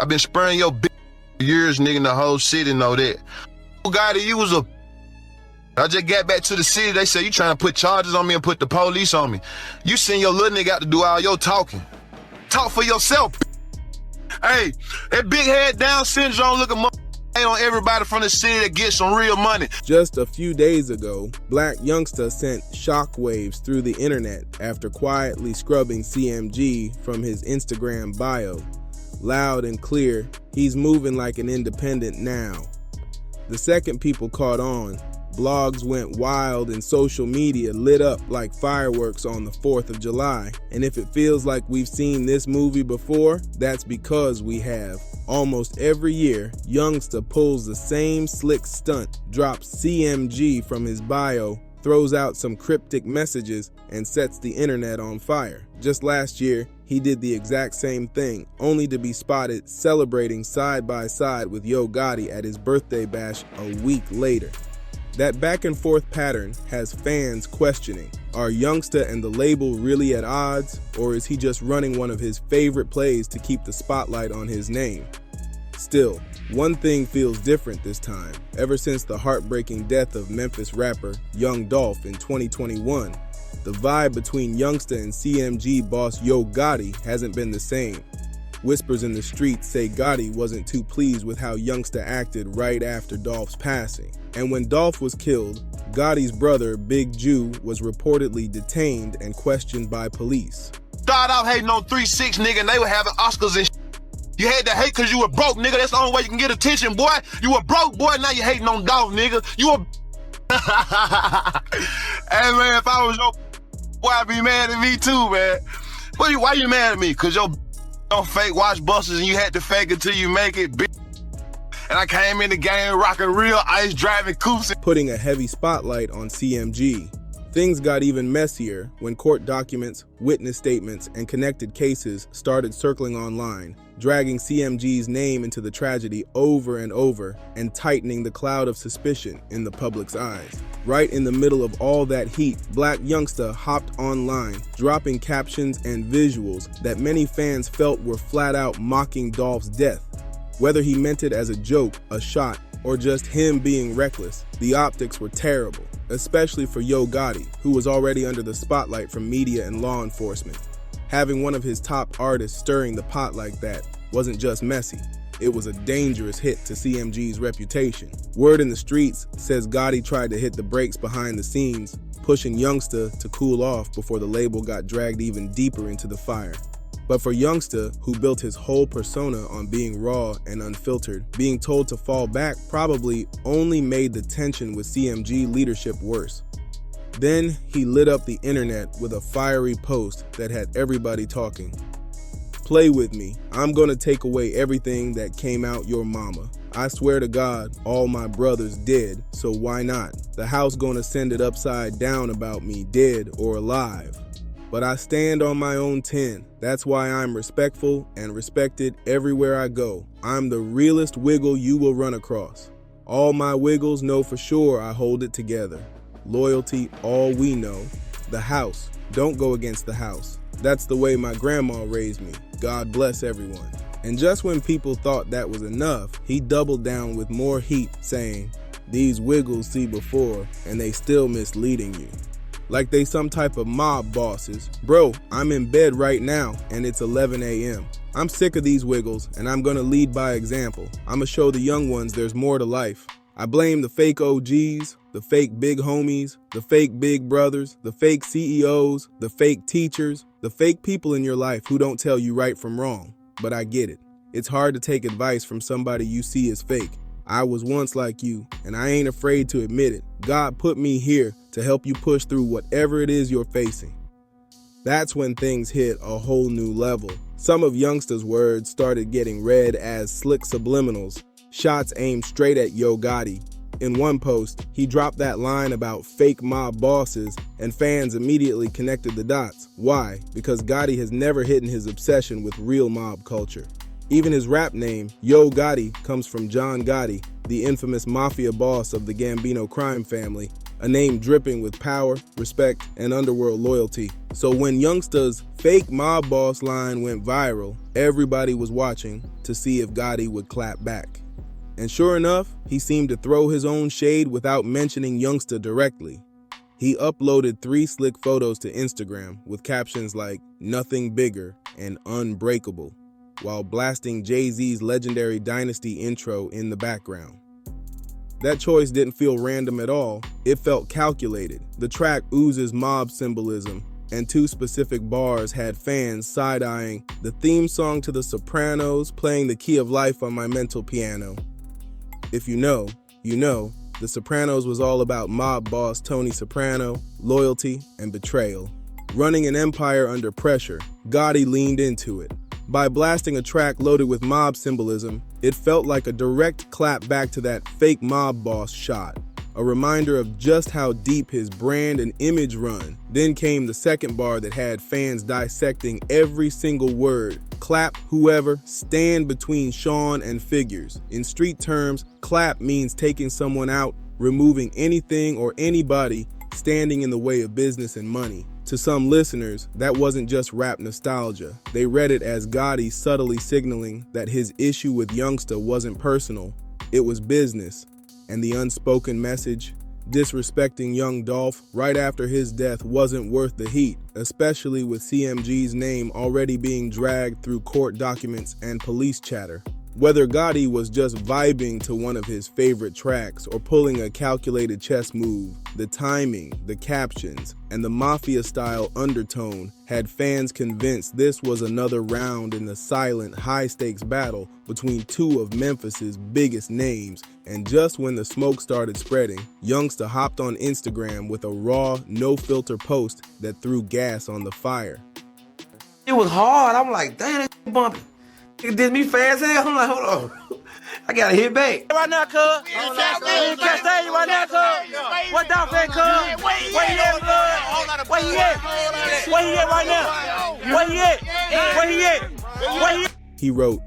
I've been spurring your bitch for years, nigga, the whole city know that. Yo Gotti, you was a... I just got back to the city, they say you trying to put charges on me and put the police on me. You send your little nigga out to do all your talking. Talk for yourself. Hey, that big head Down syndrome looking ain't on everybody from the city that gets some real money. Just a few days ago, Blac Youngsta sent shockwaves through the internet after quietly scrubbing CMG from his Instagram bio. Loud and clear, he's moving like an independent now. The second people caught on, blogs went wild and social media lit up like fireworks on the 4th of July. And if it feels like we've seen this movie before, that's because we have. Almost every year, Youngsta pulls the same slick stunt, drops CMG from his bio, throws out some cryptic messages, and sets the internet on fire. Just last year, he did the exact same thing, only to be spotted celebrating side by side with Yo Gotti at his birthday bash a week later. That back and forth pattern has fans questioning, are Youngsta and the label really at odds, or is he just running one of his favorite plays to keep the spotlight on his name? Still, one thing feels different this time. Ever since the heartbreaking death of Memphis rapper young Dolph in 2021, the vibe between Youngsta and CMG boss Yo Gotti hasn't been the same. Whispers in the streets say Gotti wasn't too pleased with how Youngsta acted right after Dolph's passing. And when Dolph was killed, Gotti's brother, Big Jew, was reportedly detained and questioned by police. Started out hating on 3-6, nigga, and they were having Oscars and You had to hate because you were broke, nigga. That's the only way you can get attention, boy. You were broke, boy. Now you hating on Dolph, nigga. You were... Hey, man, if I was your boy, I'd be mad at me too, man. Why you mad at me? Because your on fake watch busters and you had to fake it till you make it, bitch. And I came in the game rocking real ice driving coupes. Putting a heavy spotlight on CMG. Things got even messier when court documents, witness statements, and connected cases started circling online, dragging CMG's name into the tragedy over and over and tightening the cloud of suspicion in the public's eyes. Right in the middle of all that heat, Blac Youngsta hopped online, dropping captions and visuals that many fans felt were flat out mocking Dolph's death. Whether he meant it as a joke, a shot, or just him being reckless, the optics were terrible, especially for Yo Gotti, who was already under the spotlight from media and law enforcement. Having one of his top artists stirring the pot like that wasn't just messy, it was a dangerous hit to CMG's reputation. Word in the streets says Gotti tried to hit the brakes behind the scenes, pushing Youngsta to cool off before the label got dragged even deeper into the fire. But for Youngsta, who built his whole persona on being raw and unfiltered, being told to fall back probably only made the tension with CMG leadership worse. Then he lit up the internet with a fiery post that had everybody talking. Play with me. I'm gonna take away everything that came out your mama. I swear to God, all my brothers dead, so why not? The house gonna send it upside down about me, dead or alive. But I stand on my own 10. That's why I'm respectful and respected everywhere I go. I'm the realest wiggle you will run across. All my wiggles know for sure I hold it together. Loyalty, all we know. The house, don't go against the house. That's the way my grandma raised me. God bless everyone. And just when people thought that was enough, he doubled down with more heat, saying, these wiggles see before, and they still misleading you. Like they some type of mob bosses. Bro, I'm in bed right now and it's 11 a.m. I'm sick of these wiggles and I'm gonna lead by example. I'ma show the young ones there's more to life. I blame the fake OGs, the fake big homies, the fake big brothers, the fake CEOs, the fake teachers, the fake people in your life who don't tell you right from wrong. But I get it. It's hard to take advice from somebody you see as fake. I was once like you, and I ain't afraid to admit it. God put me here to help you push through whatever it is you're facing. That's when things hit a whole new level. Some of Youngsta's words started getting read as slick subliminals, shots aimed straight at Yo Gotti. In one post, he dropped that line about fake mob bosses, and fans immediately connected the dots. Why? Because Gotti has never hidden his obsession with real mob culture. Even his rap name, Yo Gotti, comes from John Gotti, the infamous mafia boss of the Gambino crime family, a name dripping with power, respect, and underworld loyalty. So when Youngsta's fake mob boss line went viral, everybody was watching to see if Gotti would clap back. And sure enough, he seemed to throw his own shade without mentioning Youngsta directly. He uploaded 3 slick photos to Instagram with captions like "Nothing Bigger" and "Unbreakable," while blasting Jay-Z's legendary Dynasty intro in the background. That choice didn't feel random at all. It felt calculated. The track oozes mob symbolism, and 2 specific bars had fans side-eyeing the theme song to The Sopranos playing the key of life on my mental piano. If you know, you know. The Sopranos was all about mob boss Tony Soprano, loyalty, and betrayal. Running an empire under pressure, Gotti leaned into it. By blasting a track loaded with mob symbolism, it felt like a direct clap back to that fake mob boss shot, a reminder of just how deep his brand and image run. Then came the second bar that had fans dissecting every single word. Clap whoever, stand between Sean and figures. In street terms, clap means taking someone out, removing anything or anybody standing in the way of business and money. To some listeners, that wasn't just rap nostalgia. They read it as Gotti subtly signaling that his issue with Youngsta wasn't personal, it was business. And the unspoken message, disrespecting young Dolph right after his death wasn't worth the heat, especially with CMG's name already being dragged through court documents and police chatter. Whether Gotti was just vibing to one of his favorite tracks or pulling a calculated chess move, the timing, the captions, and the mafia-style undertone had fans convinced this was another round in the silent, high-stakes battle between 2 of Memphis's biggest names. And just when the smoke started spreading, Youngsta hopped on Instagram with a raw, no-filter post that threw gas on the fire. It was hard. I'm like, damn, that bumpy. Nigga did me fast as hell. I'm like, hold on. I gotta hit back. Right now, cuz. We in catch stage right now, cuz. What Dolph at, cuz? Where he at, blood? Where he at? Where he at right now? Where he at? Where he at? Where he at? He wrote,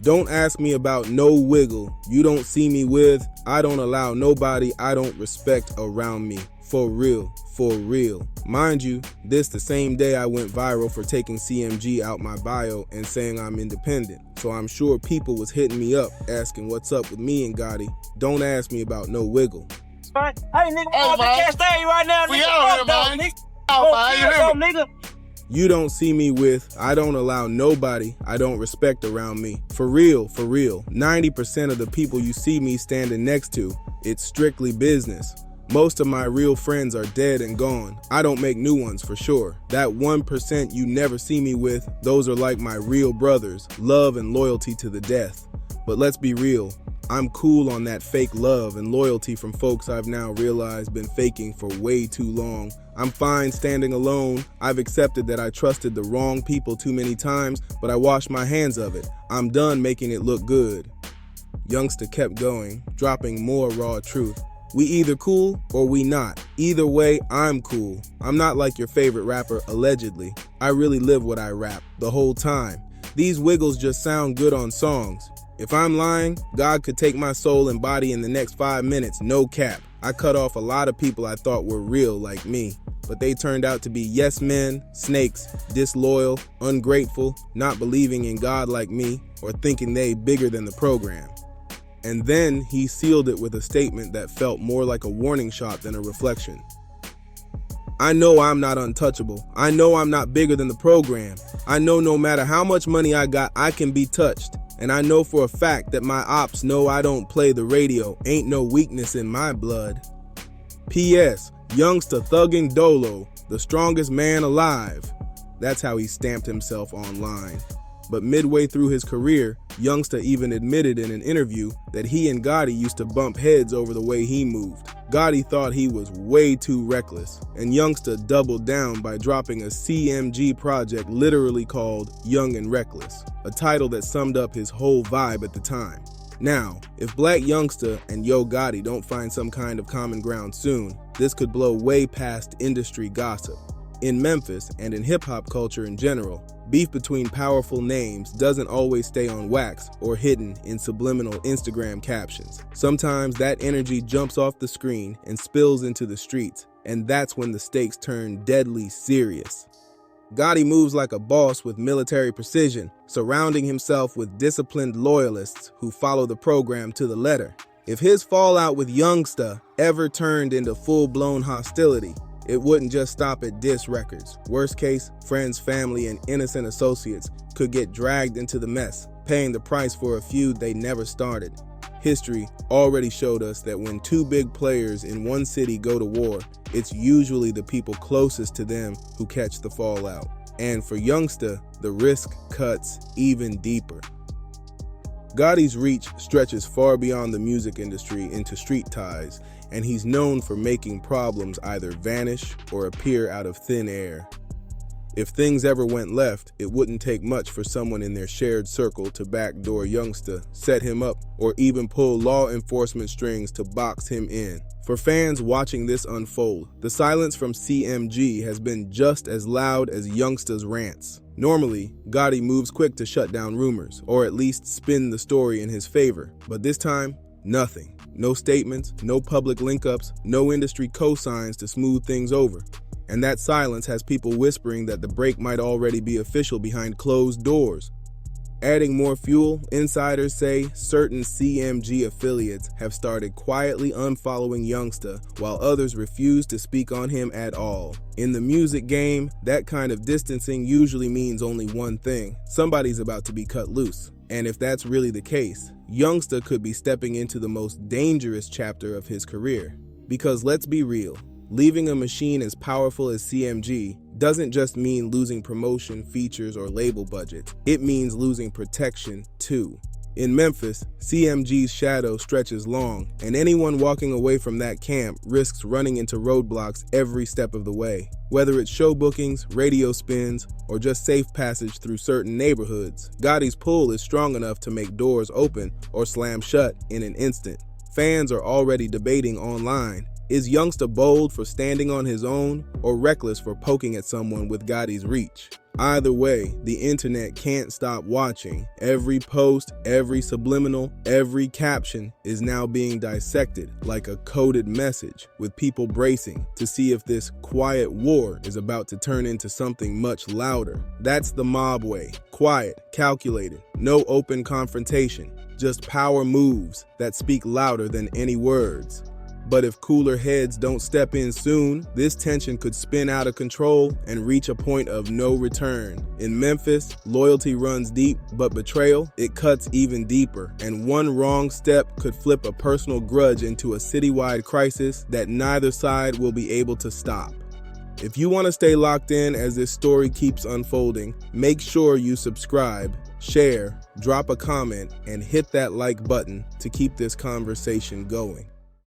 "Don't ask me about no wiggle. You don't see me with. I don't allow nobody I don't respect around me. For real, for real." Mind you, this the same day I went viral for taking CMG out my bio and saying I'm independent. So I'm sure people was hitting me up asking what's up with me and Gotti. Don't ask me about no wiggle. Hey, nigga, we on the catch stage right now, nigga. We out here, man. Nigga. You don't see me with, I don't allow nobody I don't respect around me. For real, 90% of the people you see me standing next to, it's strictly business. Most of my real friends are dead and gone. I don't make new ones for sure. That 1% you never see me with, those are like my real brothers, love and loyalty to the death. But let's be real, I'm cool on that fake love and loyalty from folks I've now realized been faking for way too long. I'm fine standing alone. I've accepted that I trusted the wrong people too many times, but I washed my hands of it. I'm done making it look good. Youngsta kept going, dropping more raw truth. We either cool or we not. Either way, I'm cool. I'm not like your favorite rapper, allegedly. I really live what I rap, the whole time. These wiggles just sound good on songs. If I'm lying, God could take my soul and body in the next 5 minutes, no cap. I cut off a lot of people I thought were real like me, but they turned out to be yes men, snakes, disloyal, ungrateful, not believing in God like me, or thinking they bigger than the program. And then he sealed it with a statement that felt more like a warning shot than a reflection. I know I'm not untouchable. I know I'm not bigger than the program. I know no matter how much money I got, I can be touched. And I know for a fact that my ops know I don't play the radio. Ain't no weakness in my blood. P.S. Youngsta thuggin' dolo, the strongest man alive. That's how he stamped himself online. But midway through his career, Youngsta even admitted in an interview that he and Gotti used to bump heads over the way he moved. Gotti thought he was way too reckless, and Youngsta doubled down by dropping a CMG project literally called Young and Reckless, a title that summed up his whole vibe at the time. Now, if Blac Youngsta and Yo Gotti don't find some kind of common ground soon, this could blow way past industry gossip. In Memphis and in hip-hop culture in general, beef between powerful names doesn't always stay on wax or hidden in subliminal Instagram captions. Sometimes that energy jumps off the screen and spills into the streets, and that's when the stakes turn deadly serious. Gotti moves like a boss with military precision, surrounding himself with disciplined loyalists who follow the program to the letter. If his fallout with Youngsta ever turned into full-blown hostility, it wouldn't just stop at diss records. Worst case, friends, family, and innocent associates could get dragged into the mess, paying the price for a feud they never started. History already showed us that when two big players in one city go to war, it's usually the people closest to them who catch the fallout. And for Youngsta, the risk cuts even deeper. Gotti's reach stretches far beyond the music industry into street ties, and he's known for making problems either vanish or appear out of thin air. If things ever went left, it wouldn't take much for someone in their shared circle to backdoor Youngsta, set him up, or even pull law enforcement strings to box him in. For fans watching this unfold, the silence from CMG has been just as loud as Youngsta's rants. Normally, Gotti moves quick to shut down rumors, or at least spin the story in his favor. But this time, nothing. No statements, no public link-ups, no industry cosigns to smooth things over. And that silence has people whispering that the break might already be official behind closed doors. Adding more fuel, insiders say certain CMG affiliates have started quietly unfollowing Youngsta, while others refuse to speak on him at all. In the music game, that kind of distancing usually means only one thing: somebody's about to be cut loose. And if that's really the case, Youngsta could be stepping into the most dangerous chapter of his career. Because let's be real, leaving a machine as powerful as CMG doesn't just mean losing promotion, features, or label budgets. It means losing protection, too. In Memphis, CMG's shadow stretches long, and anyone walking away from that camp risks running into roadblocks every step of the way. Whether it's show bookings, radio spins, or just safe passage through certain neighborhoods, Gotti's pull is strong enough to make doors open or slam shut in an instant. Fans are already debating online: is Youngsta bold for standing on his own, or reckless for poking at someone with Gotti's reach? Either way, the internet can't stop watching. Every post, every subliminal, every caption is now being dissected like a coded message, with people bracing to see if this quiet war is about to turn into something much louder. That's the mob way: quiet, calculated, no open confrontation, just power moves that speak louder than any words. But if cooler heads don't step in soon, this tension could spin out of control and reach a point of no return. In Memphis, loyalty runs deep, but betrayal, it cuts even deeper. And one wrong step could flip a personal grudge into a citywide crisis that neither side will be able to stop. If you want to stay locked in as this story keeps unfolding, make sure you subscribe, share, drop a comment, and hit that like button to keep this conversation going.